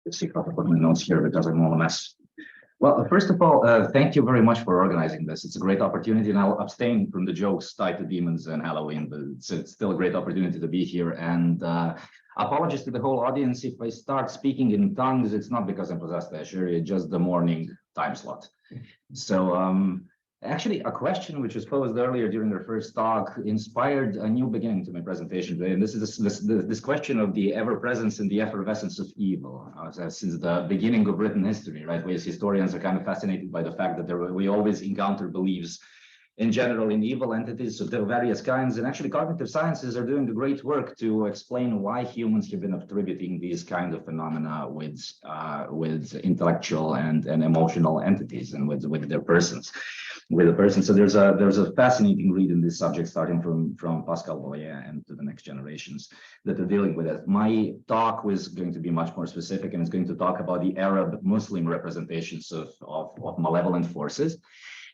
Let's see if I can put my notes here because I'm all a mess. Well, first of all, thank you very much for organizing this. It's a great opportunity, and I'll abstain from the jokes tied to demons and Halloween, but it's still a great opportunity to be here. And apologies to the whole audience if I start speaking in tongues. It's not because I'm possessed by Syria, just the morning time slot. So actually, a question which was posed earlier during the first talk inspired a new beginning to my presentation today. And this is this question of the ever-presence and the effervescence of evil. Since the beginning of written history, right? We as historians are kind of fascinated by the fact that we always encounter beliefs in general in evil entities of various kinds. And actually, cognitive sciences are doing the great work to explain why humans have been attributing these kind of phenomena with intellectual and emotional entities and with their persons. So there's a fascinating read in this subject, starting from Pascal Boyer and to the next generations that are dealing with it. My talk was going to be much more specific, and it's going to talk about the Arab Muslim representations of malevolent forces,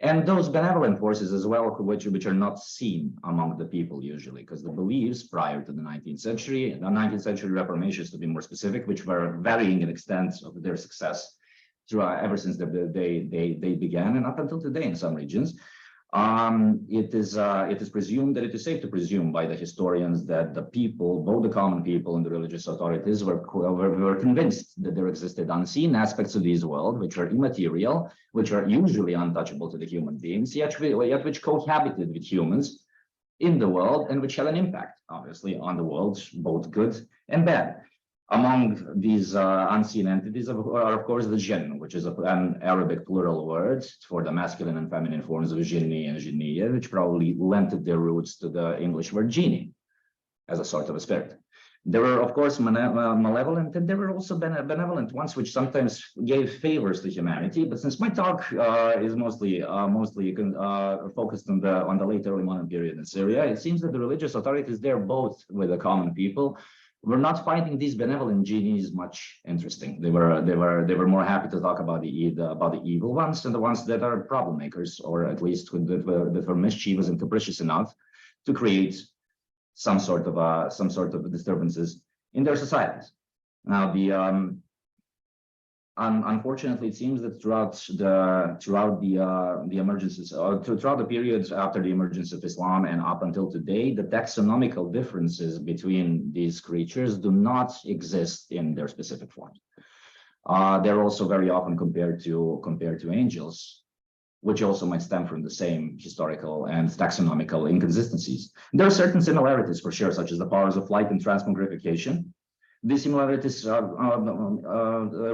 and those benevolent forces as well, which are not seen among the people usually, because the beliefs prior to the 19th century, Reformations to be more specific, which were varying in extent of their success ever since they began and up until today in some regions. It is presumed that it is safe to presume by the historians that the people, both the common people and the religious authorities, were convinced that there existed unseen aspects of this world, which are immaterial, which are usually untouchable to the human beings, yet which cohabited with humans in the world and which had an impact, obviously, on the world, both good and bad. Among these unseen entities are, of course, the jinn, which is an Arabic plural word for the masculine and feminine forms of jinni and jinniya, which probably lent their roots to the English word genie as a sort of a spirit. There were, of course, malevolent, and there were also benevolent ones, which sometimes gave favors to humanity. But since my talk is mostly focused on the late early modern period in Syria, it seems that the religious authorities there, both with the common people, were not finding these benevolent genies much interesting. They were more happy to talk about the evil ones and the ones that are problem makers, or at least that were mischievous and capricious enough to create some sort of disturbances in their societies. Now, unfortunately, it seems that throughout the emergences, throughout the periods after the emergence of Islam and up until today, the taxonomical differences between these creatures do not exist in their specific forms. They're also very often compared to angels, which also might stem from the same historical and taxonomical inconsistencies. There are certain similarities for sure, such as the powers of flight and transmogrification. These similarities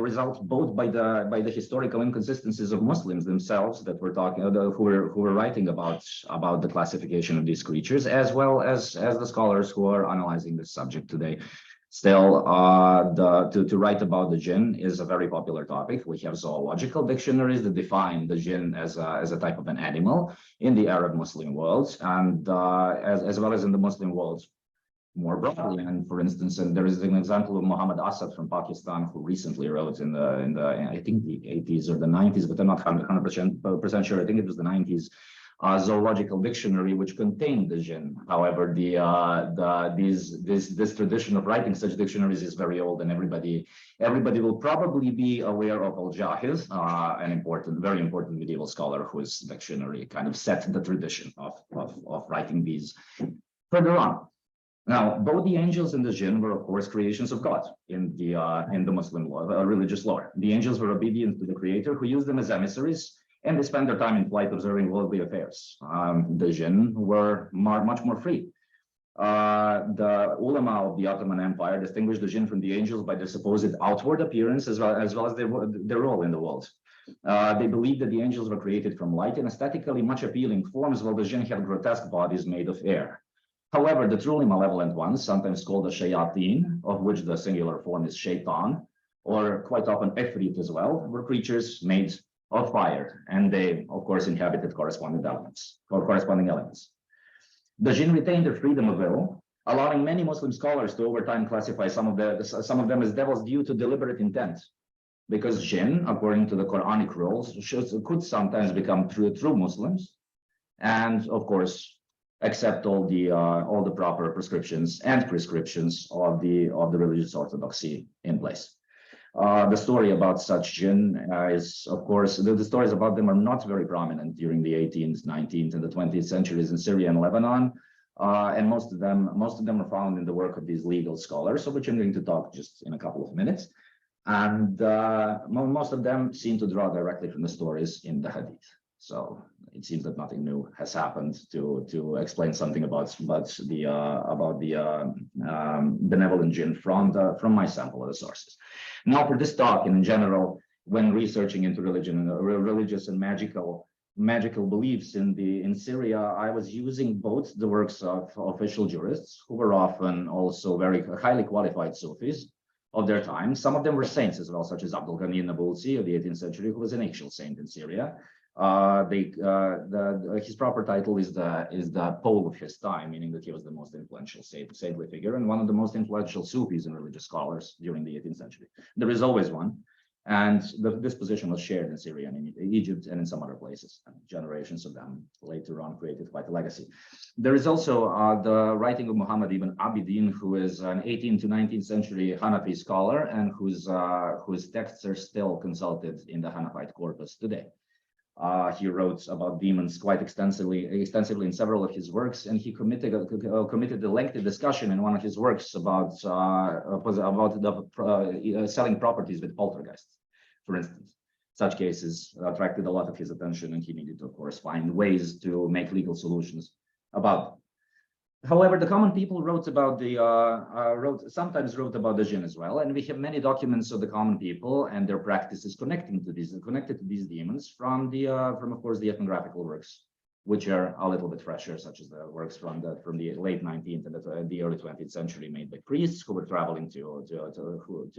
result both by the historical inconsistencies of Muslims themselves that we're talking who were writing about the classification of these creatures, as well as the scholars who are analyzing this subject today. Still, to write about the jinn is a very popular topic. We have zoological dictionaries that define the jinn as a type of an animal in the Arab Muslim world, and as well as in the Muslim world more broadly. And for instance, and there is an example of Muhammad Asad from Pakistan, who recently wrote in the I think the 80s or the 90s, but I'm not 100% sure. I think it was the 90s. Zoological dictionary which contained the jinn. However, this tradition of writing such dictionaries is very old, and everybody will probably be aware of Al-Jahiz, an very important medieval scholar whose dictionary kind of set the tradition of writing these further on. Now, both the angels and the jinn were, of course, creations of God in the Muslim law, religious lore. The angels were obedient to the Creator, who used them as emissaries, and they spent their time in flight observing worldly affairs. The jinn were much more free. The ulama of the Ottoman Empire distinguished the jinn from the angels by their supposed outward appearance as well as their role in the world. They believed that the angels were created from light and aesthetically much appealing forms, while the jinn had grotesque bodies made of air. However, the truly malevolent ones, sometimes called the shayateen, of which the singular form is shaitan, or quite often ifrit as well, were creatures made of fire, and they, of course, inhabited corresponding elements. The jinn retained their freedom of will, allowing many Muslim scholars to over time classify some of them as devils due to deliberate intent, because jinn, according to the Quranic rules, could sometimes become true Muslims, and of course accept all the proper prescriptions of the religious orthodoxy in place. The story about such jinn is, of course, the stories about them are not very prominent during the 18th, 19th, and the 20th centuries in Syria and Lebanon. And most of them are found in the work of these legal scholars, of which I'm going to talk just in a couple of minutes. And most of them seem to draw directly from the stories in the Hadith. So it seems that nothing new has happened to explain something about the benevolent jinn from my sample of the sources. Now, for this talk, and in general, when researching into religion, religious and magical beliefs in Syria, I was using both the works of official jurists, who were often also very highly qualified Sufis of their time. Some of them were saints as well, such as Abdul Ghani Nabulsi of the 18th century, who was an actual saint in Syria. His proper title is the Pole of his time, meaning that he was the most influential saintly figure and one of the most influential Sufis and religious scholars during the 18th century. There is always one, and this position was shared in Syria and in Egypt and in some other places. And generations of them later on created quite a legacy. There is also the writing of Muhammad ibn Abidin, who is an 18th to 19th century Hanafi scholar and whose texts are still consulted in the Hanafite corpus today. He wrote about demons quite extensively in several of his works, and he committed a lengthy discussion in one of his works about selling properties with poltergeists, for instance. Such cases attracted a lot of his attention, and he needed to, of course, find ways to make legal solutions about them. However, the common people sometimes wrote about the jinn as well, and we have many documents of the common people and their practices connected to these demons from of course the ethnographical works, which are a little bit fresher, such as the works from the late 19th and the early 20th century, made by priests who were traveling to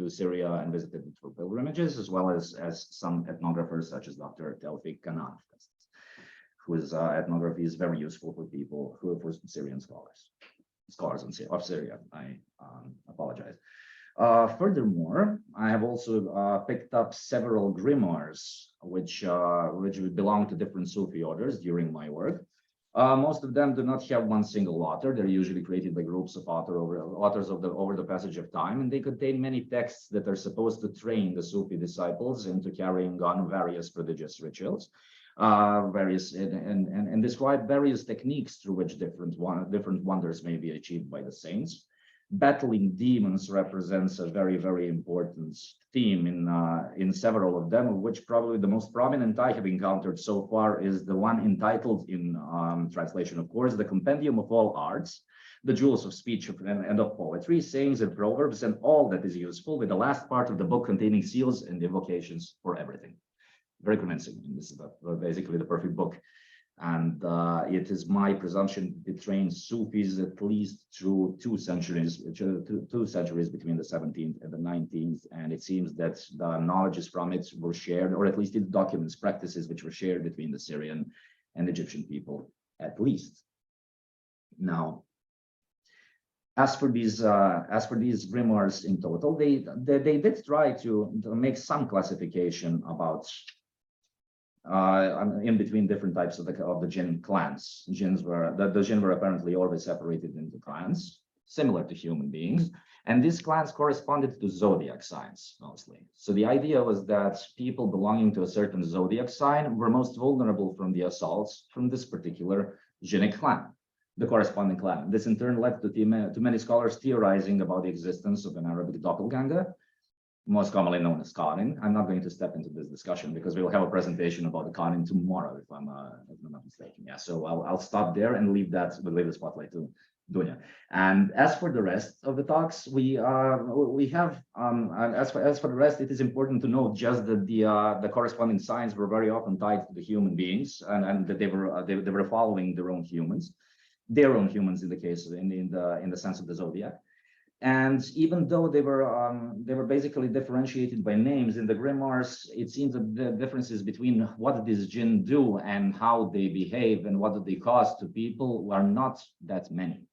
Syria and visited it for pilgrimages, as well as some ethnographers such as Dr. Tawfiq Kanan, whose ethnography is very useful for Syrian scholars of Syria. I apologize. Furthermore, I have also picked up several grimoires, which belong to different Sufi orders during my work. Most of them do not have one single author. They're usually created by groups of authors over the passage of time, and they contain many texts that are supposed to train the Sufi disciples into carrying on various prodigious rituals. And describe various techniques through which different wonders may be achieved by the saints. Battling demons represents a very, very important theme in several of them, of which probably the most prominent I have encountered so far is the one entitled, in translation, of course, the Compendium of All Arts, the Jewels of Speech and of Poetry, Sayings and Proverbs, and all that is useful, with the last part of the book containing seals and invocations for everything. Very convincing. And this is basically the perfect book. And it is my presumption it trains Sufis at least through two centuries between the 17th and the 19th. And it seems that the knowledges from it were shared, or at least it documents practices which were shared between the Syrian and Egyptian people, at least. Now, as for these grimoires in total, they did try to make some classification about in between different types of the jinn clans. The jinn were apparently always separated into clans, similar to human beings, and these clans corresponded to zodiac signs mostly. So the idea was that people belonging to a certain zodiac sign were most vulnerable from the assaults from this particular jinnic clan, the corresponding clan. This in turn led to many scholars theorizing about the existence of an Arabic doppelganger, most commonly known as Qarin. I'm not going to step into this discussion because we will have a presentation about the Qarin tomorrow, if I'm not mistaken. Yeah, so I'll stop there and leave the spotlight to Dunya. And as for the rest of the talks, we have as for the rest, it is important to note just that the corresponding signs were very often tied to the human beings, and that they were following their own humans in the case in the sense of the zodiac. And even though they were basically differentiated by names in the grimoires, it seems that the differences between what these jinn do and how they behave and what do they cause to people are not that many.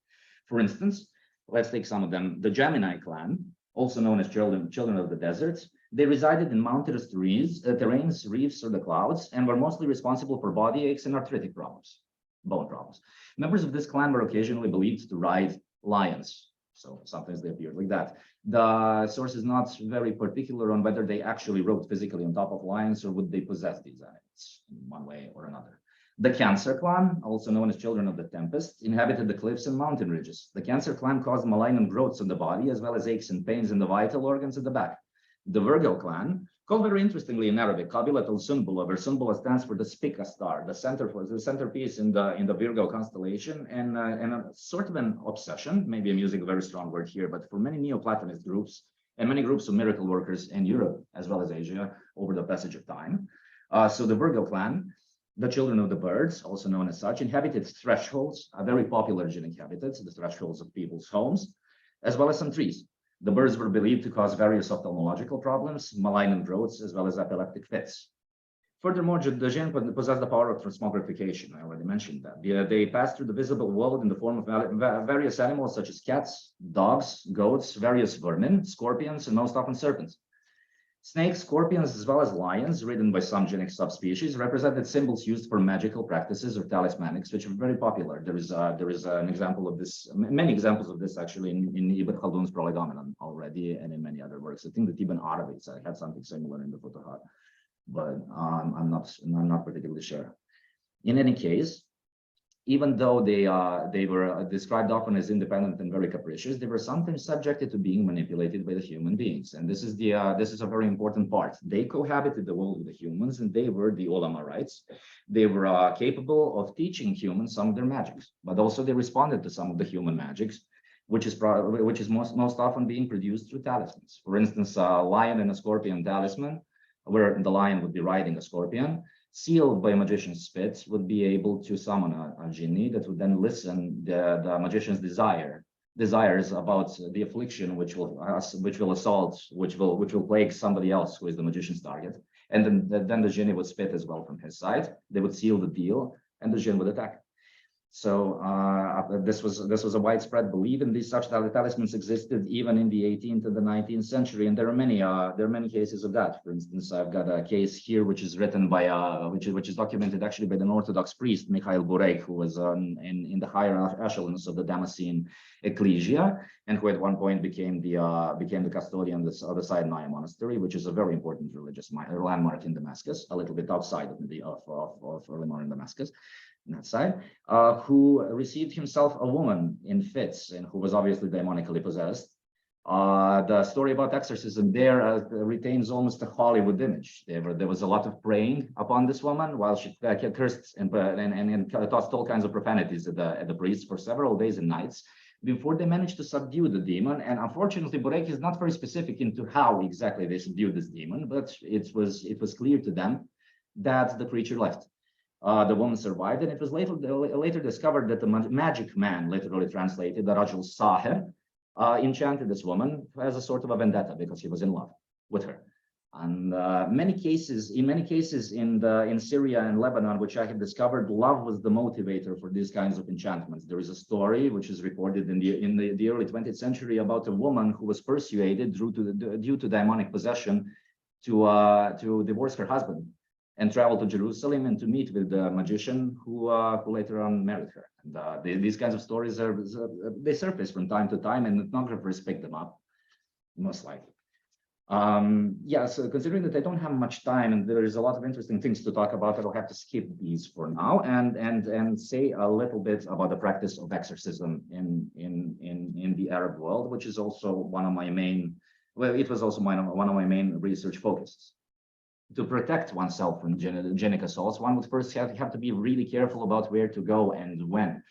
For instance, let's take some of them. The Gemini clan, also known as children of the desert, they resided in mountainous terrains, reefs, or the clouds, and were mostly responsible for body aches and arthritic problems, bone problems. Members of this clan were occasionally believed to ride lions, So sometimes they appear like that. The source is not very particular on whether they actually wrote physically on top of lions or would they possess these animals in one way or another. The Cancer clan, also known as Children of the Tempest, inhabited the cliffs and mountain ridges. The Cancer clan caused malignant growths in the body, as well as aches and pains in the vital organs at the back. The Virgo clan, called very interestingly in Arabic, Qabilat al-Sunbula, where Sunbula stands for the Spica star, the centerpiece in the Virgo constellation, and a sort of an obsession, maybe I'm using a very strong word here, but for many Neoplatonist groups and many groups of miracle workers in Europe, as well as Asia, over the passage of time. So the Virgo clan, the Children of the Birds, also known as such, inhabited thresholds, a very popular jinnic habitats, the thresholds of people's homes, as well as some trees. The birds were believed to cause various ophthalmological problems, malignant growths, as well as epileptic fits. Furthermore, the jinn possess the power of transmogrification. I already mentioned that. They pass through the visible world in the form of various animals such as cats, dogs, goats, various vermin, scorpions, and most often serpents. Snakes, scorpions, as well as lions, ridden by some jinnic subspecies, represented symbols used for magical practices or talismanics, which are very popular. There is an example of this, many examples of this actually in Ibn Khaldun's Prolegomena already, and in many other works. I think that even Arabics had something similar in the Futuhat, but I'm not particularly sure. In any case, even though they were described often as independent and very capricious, they were sometimes subjected to being manipulated by the human beings. And this is a very important part. They cohabited the world with the humans, and they were the ulama, right? They were capable of teaching humans some of their magics, but also they responded to some of the human magics, which is most often being produced through talismans. For instance, a lion and a scorpion talisman, where the lion would be riding a scorpion, sealed by a magician's spit, would be able to summon a genie that would then listen the magician's desires about the affliction which will plague somebody else who is the magician's target, and then the genie would spit as well from his side. They would seal the deal, and the jinn would attack. So this was a widespread belief, and these such talismans existed even in the 18th and the 19th century, and there are many cases of that. For instance, I've got a case here which is written by which is documented actually by an Orthodox priest, Mikhail Burek, who was in the higher echelons of the Damascene ecclesia, and who at one point became the custodian of the Sinai monastery, which is a very important religious landmark in Damascus, a little bit outside of early modern Damascus. On that side, who received himself a woman in fits and who was obviously demonically possessed. The story about exorcism there retains almost a Hollywood image. There was a lot of praying upon this woman while she cursed and tossed all kinds of profanities at the priests for several days and nights before they managed to subdue the demon. And unfortunately, Burek is not very specific into how exactly they subdued this demon, but it was clear to them that the creature left. The woman survived, and it was later discovered that the magic man, literally translated, the Rajul Sahir, enchanted this woman as a sort of a vendetta because he was in love with her. And in many cases in Syria and Lebanon, which I have discovered, love was the motivator for these kinds of enchantments. There is a story which is recorded in the early 20th century about a woman who was persuaded due to demonic possession to divorce her husband and travel to Jerusalem and to meet with the magician who later on married her. And these kinds of stories they surface from time to time, and ethnographers pick them up, most likely. So considering that I don't have much time and there is a lot of interesting things to talk about, I'll have to skip these for now and say a little bit about the practice of exorcism in the Arab world, which is also one of my main research focuses. To protect oneself from jinnic assaults, one would first have to be really careful about where to go and when.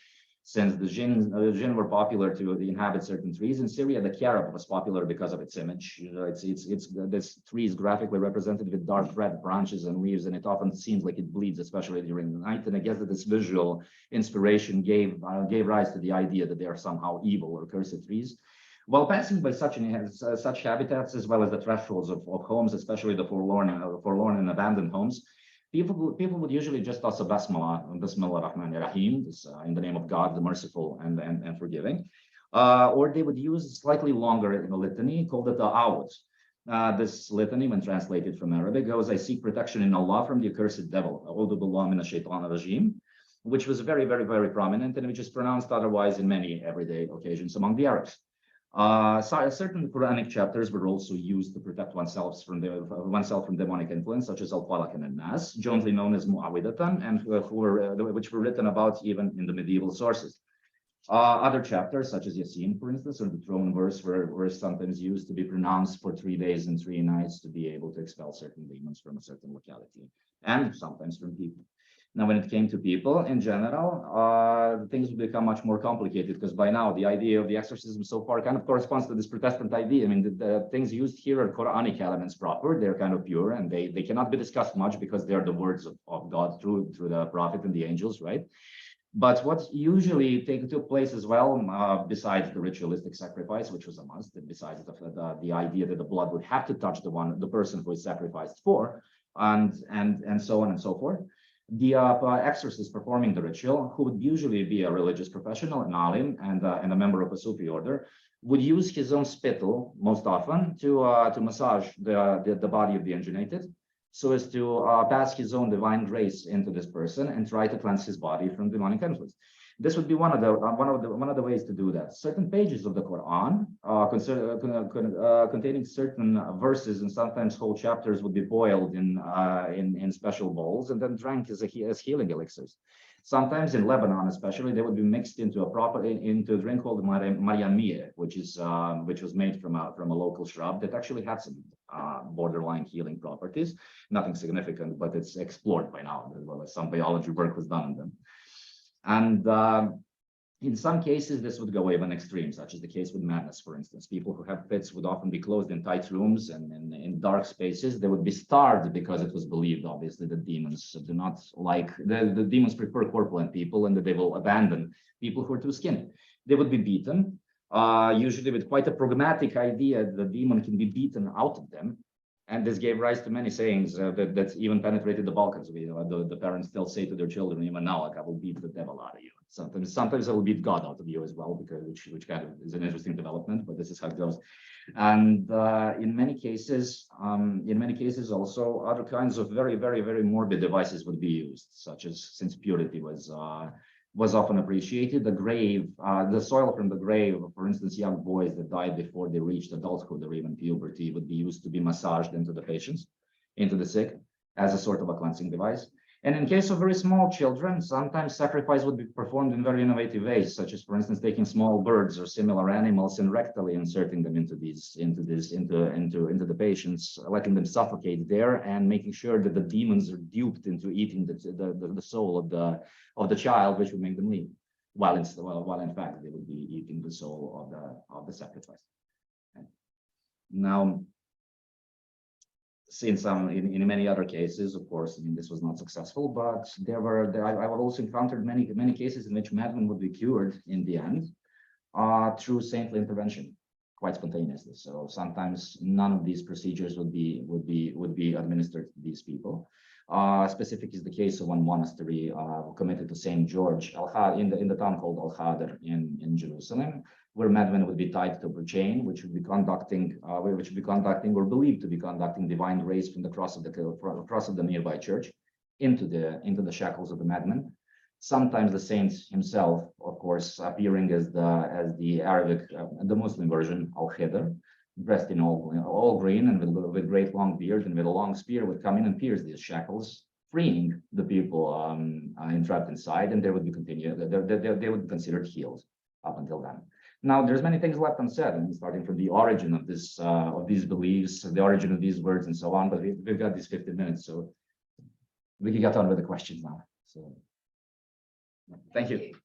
Since the jinn were popular to inhabit certain trees in Syria, the carob was popular because of its image. This tree is graphically represented with dark red branches and leaves, and it often seems like it bleeds, especially during the night. And I guess that this visual inspiration gave rise to the idea that they are somehow evil or cursed trees. While passing by such habitats, as well as the thresholds of homes, especially the forlorn and abandoned homes, people would usually just toss a Bismillah Rahman Rahim, in the name of God, the merciful and forgiving, or they would use a slightly longer litany called the Ta'awud. This litany, when translated from Arabic, goes, "I seek protection in Allah from the accursed devil," A'udhu billahi minash shaitanir rajim, which was very, very, very prominent and which is pronounced otherwise in many everyday occasions among the Arabs. Certain Quranic chapters were also used to protect oneself from demonic influence, such as Al-Falaq and An-Nas, jointly known as Mu'awwidatan, and which were written about even in the medieval sources. Other chapters, such as Yasin, for instance, or the throne verse, were sometimes used to be pronounced for 3 days and 3 nights to be able to expel certain demons from a certain locality, and sometimes from people. Now, when it came to people in general, things would become much more complicated, because by now the idea of the exorcism so far kind of corresponds to this Protestant idea. I mean, the things used here are Quranic elements proper. They're kind of pure, and they cannot be discussed much because they are the words of God through the prophet and the angels, right? But what usually took place as well, besides the ritualistic sacrifice, which was a must, and besides the idea that the blood would have to touch the person who is sacrificed for, and so on and so forth, the exorcist performing the ritual, who would usually be a religious professional, an alim, and a member of a Sufi order, would use his own spittle most often to massage the body of the injunated, so as to pass his own divine grace into this person and try to cleanse his body from demonic influence. This would be one of the ways to do that. Certain pages of the Quran, containing certain verses and sometimes whole chapters, would be boiled in special bowls and then drank as healing elixirs. Sometimes in Lebanon, especially, they would be mixed into a drink called Mariamiyeh, which was made from a local shrub that actually had some borderline healing properties. Nothing significant, but it's explored by now. Some biology work was done on them. And in some cases, this would go even extreme, such as the case with madness, for instance. People who have fits would often be closed in tight rooms and in dark spaces. They would be starved because it was believed, obviously, that demons do not like, the demons prefer corpulent people, and that they will abandon people who are too skinny. They would be beaten, usually with quite a pragmatic idea that the demon can be beaten out of them. And this gave rise to many sayings that even penetrated the Balkans. The parents still say to their children, even now, like, I will beat the devil out of you. Sometimes I will beat God out of you as well, because which kind of is an interesting development, but this is how it goes. And in many cases also, other kinds of very, very, very morbid devices would be used, such as, since purity was often appreciated, the soil from the grave, for instance, young boys that died before they reached adulthood or even puberty, would be used to be massaged into the patients, into the sick, as a sort of a cleansing device. And in case of very small children, sometimes sacrifice would be performed in very innovative ways, such as, for instance, taking small birds or similar animals and rectally inserting them into the patients, letting them suffocate there, and making sure that the demons are duped into eating the soul of the child, which would make them leave, while in fact they would be eating the soul of the sacrifice. Okay. Now, since in many other cases, of course, I mean, this was not successful, but I've also encountered many cases in which madmen would be cured in the end through saintly intervention, quite spontaneously. So sometimes none of these procedures would be administered to these people. Specific is the case of one monastery committed to Saint George in the town called Al-Khadr in Jerusalem, where madmen would be tied to a chain, which would be conducting or believed to be conducting divine grace from the cross of the nearby church into the shackles of the madman. Sometimes the saint himself, of course, appearing as the Arabic, the Muslim version, Al-Khidr, dressed in all green and with great long beard and with a long spear, would come in and pierce these shackles, freeing the people entrapped inside, and they would be considered healed up until then. Now, there's many things left unsaid, and starting from the origin of these beliefs, the origin of these words, and so on. But we've got these 15 minutes, so we can get on with the questions now. So, thank you.